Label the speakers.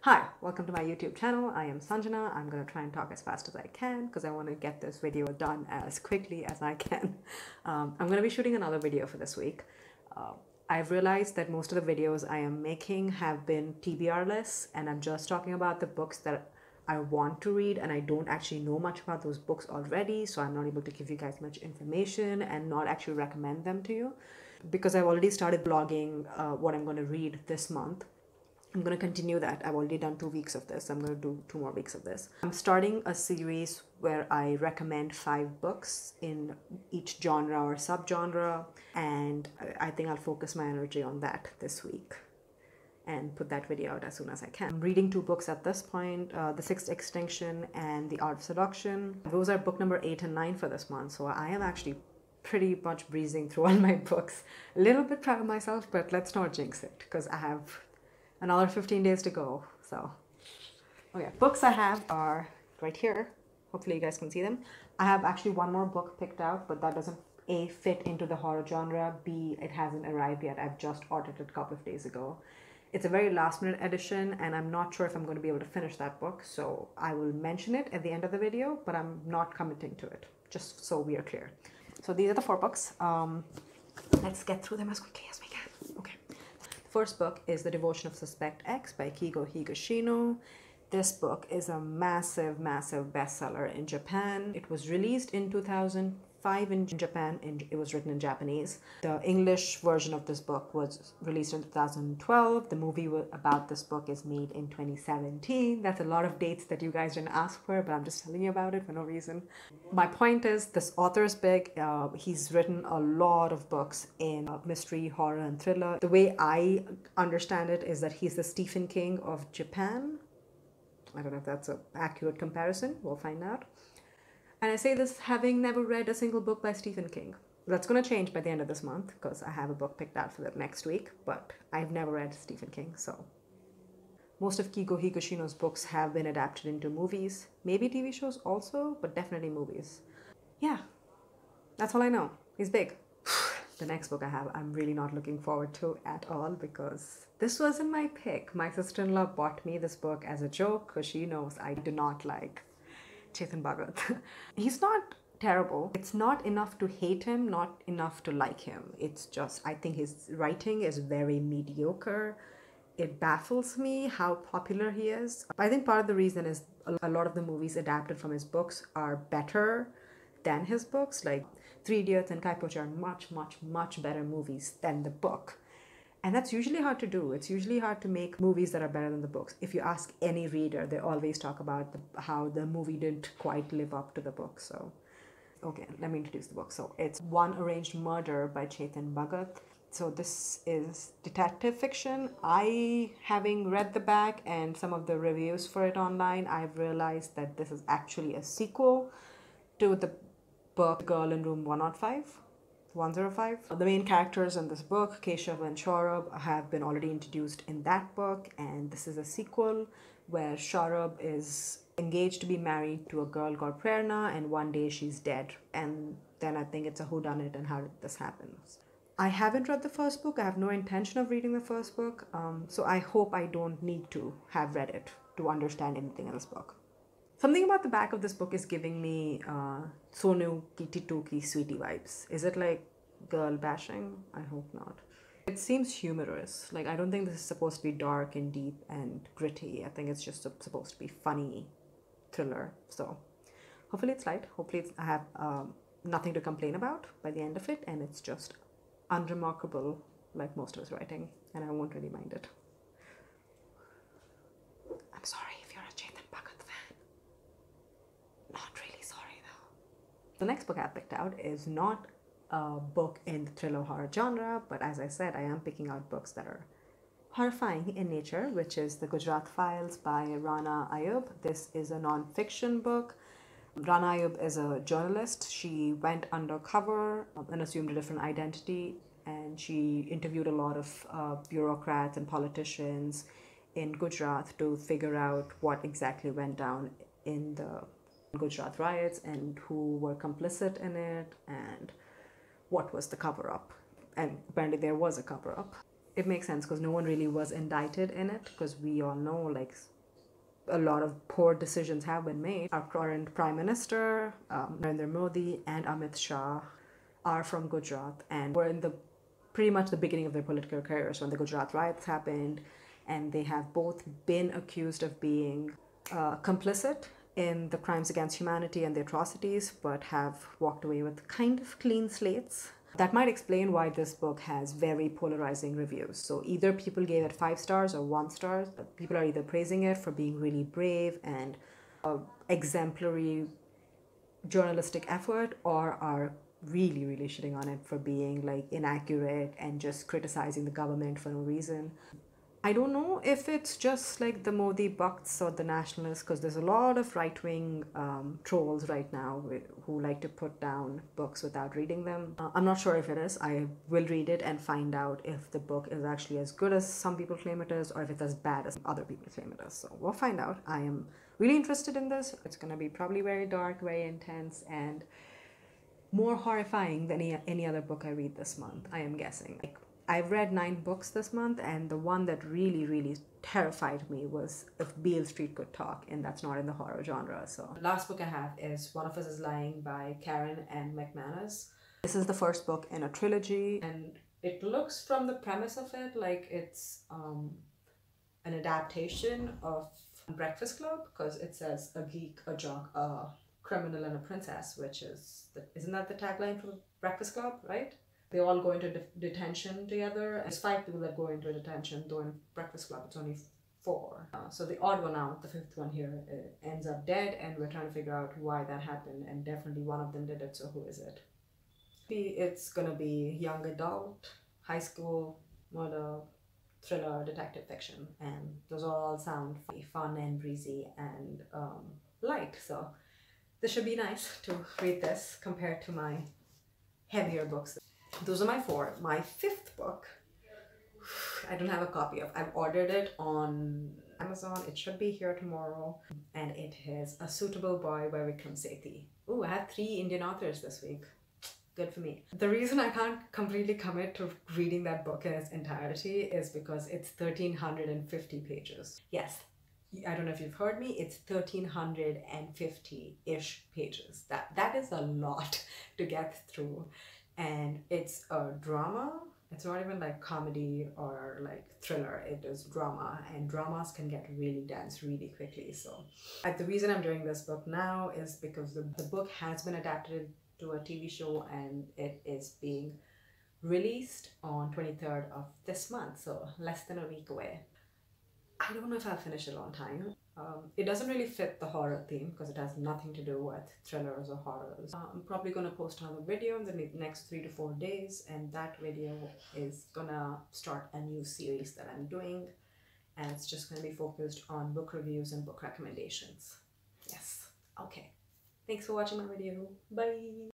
Speaker 1: Hi, welcome to my YouTube channel. I am Sanjana. I'm going to try and talk as fast as I can because I want to get this video done as quickly as I can. I'm going to be shooting another video for this week. I've realized that most of the videos I am making have been TBR-less, and I'm just talking about the books that I want to read, and I don't actually know much about those books already, so I'm not able to give you guys much information and not actually recommend them to you. Because I've already started blogging what I'm going to read this month. I'm going to continue that. I've already done 2 weeks of this. I'm going to do 2 more weeks of this. I'm starting a series where I recommend 5 books in each genre or subgenre, and I think I'll focus my energy on that this week and put that video out as soon as I can. I'm reading 2 books at this point, The Sixth Extinction and The Art of Seduction. Those are book number 8 and 9 for this month, so I am actually pretty much breezing through all my books. A little bit proud of myself, but let's not jinx it because I have another 15 days to go. So, okay, books I have are right here. Hopefully you guys can see them. I have actually one more book picked out, but that doesn't A, fit into the horror genre, B, it hasn't arrived yet. I've just ordered it a couple of days ago. It's a very last minute edition, and I'm not sure if I'm going to be able to finish that book, so I will mention it at the end of the video, but I'm not committing to it, just so we are clear. So these are the 4 books. Let's get through them as quickly as we can. Okay. First book is The Devotion of Suspect X by Keigo Higashino. This book is a massive bestseller in Japan. It was released in 2005 in Japan, and it was written in Japanese. The English version of this book was released in 2012. The movie about this book is made in 2017. That's a lot of dates that you guys didn't ask for, but I'm just telling you about it for no reason. My point is, this author is big. He's written a lot of books in mystery, horror, and thriller. The way I understand it is that he's the Stephen King of Japan. I don't know if that's an accurate comparison. We'll find out. And I say this having never read a single book by Stephen King. That's going to change by the end of this month because I have a book picked out for the next week, but I've never read Stephen King, so. Most of Keigo Higashino's books have been adapted into movies, maybe TV shows also, but definitely movies. Yeah, that's all I know. He's big. The next book I have, I'm really not looking forward to at all because this wasn't my pick. My sister-in-law bought me this book as a joke because she knows I do not like Chetan Bhagat. He's not terrible. It's not enough to hate him, not enough to like him. It's just, I think his writing is very mediocre. It baffles me how popular he is. I think part of the reason is a lot of the movies adapted from his books are better than his books. Like 3 Idiots and Kaipochi are much better movies than the book. And that's usually hard to do. It's usually hard to make movies that are better than the books. If you ask any reader, they always talk about how the movie didn't quite live up to the book. So, okay, let me introduce the book. So it's One Arranged Murder by Chetan Bhagat. So this is detective fiction. Having read the back and some of the reviews for it online, I've realized that this is actually a sequel to the book Girl in Room 105. The main characters in this book, Keshav and Shaurabh, have been already introduced in that book, and this is a sequel where Shaurabh is engaged to be married to a girl called Prerna, and one day she's dead, and then I think it's a whodunit and how this happens. I haven't read the first book. I have no intention of reading the first book, so I hope I don't need to have read it to understand anything in this book. Something about the back of this book is giving me Sonu ki Titu ki Sweetie vibes. Is it like girl bashing? I hope not. It seems humorous. Like, I don't think this is supposed to be dark and deep and gritty. I think it's just supposed to be funny thriller. So hopefully it's light. Hopefully I have nothing to complain about by the end of it, and it's just unremarkable like most of his writing, and I won't really mind it. I'm sorry if you're a Chetan Bhagat fan. Not really sorry though. The next book I picked out is not a book in the thriller horror genre, but as I said, I am picking out books that are horrifying in nature, which is The Gujarat Files by Rana Ayyub. This is a non-fiction book. Rana Ayyub is a journalist. She went undercover and assumed a different identity, and she interviewed a lot of bureaucrats and politicians in Gujarat to figure out what exactly went down in the Gujarat riots and who were complicit in it and what was the cover-up. And apparently there was a cover-up. it makes sense because no one really was indicted in it, because we all know like a lot of poor decisions have been made. Our current Prime Minister, Narendra Modi, and Amit Shah are from Gujarat and were in the pretty much the beginning of their political careers when the Gujarat riots happened, and they have both been accused of being complicit in the crimes against humanity and the atrocities, but have walked away with kind of clean slates. That might explain why this book has very polarizing reviews. So either people gave it 5 stars or 1 star. People are either praising it for being really brave and exemplary journalistic effort, or are really, really shitting on it for being like inaccurate and just criticizing the government for no reason. I don't know if it's just like the Modi Bhakts or the nationalists, because there's a lot of right-wing trolls right now who like to put down books without reading them. I'm not sure if it is. I will read it and find out if the book is actually as good as some people claim it is, or if it's as bad as other people claim it is. So we'll find out. I am really interested in this. It's going to be probably very dark, very intense, and more horrifying than any other book I read this month, I am guessing. I've read 9 books this month, and the one that really, really terrified me was If Beale Street Could Talk, and that's not in the horror genre. So the last book I have is One of Us is Lying by Karen and McManus. This is the first book in a trilogy, and it looks from the premise of it like it's an adaptation of Breakfast Club, because it says a geek, a jock, a criminal, and a princess, which is, isn't that the tagline for Breakfast Club, right? They all go into detention together. There's 5 people that go into detention, though in Breakfast Club it's only 4. So the odd one out, the 5th one here, ends up dead, and we're trying to figure out why that happened, and definitely one of them did it, so who is it? It's gonna be young adult, high school, murder, thriller, detective fiction, and those all sound fun and breezy and light, so this should be nice to read this compared to my heavier books. Those are my 4. My 5th book, I don't have a copy of. I've ordered it on Amazon. It should be here tomorrow. And it is A Suitable Boy by Vikram Seth. Ooh, I have 3 Indian authors this week. Good for me. The reason I can't completely commit to reading that book in its entirety is because it's 1,350 pages. Yes, I don't know if you've heard me, it's 1,350-ish pages. That is a lot to get through. And it's a drama. It's not even like comedy or like thriller. It is drama, and dramas can get really dense really quickly. So the reason I'm doing this book now is because the book has been adapted to a TV show, and it is being released on 23rd of this month, so less than a week away. I don't know if I'll finish it on time. It doesn't really fit the horror theme because it has nothing to do with thrillers or horrors. I'm probably going to post another video in the next 3 to 4 days, and that video is gonna start a new series that I'm doing, and it's just going to be focused on book reviews and book recommendations. Yes. Okay. Thanks for watching my video. Bye.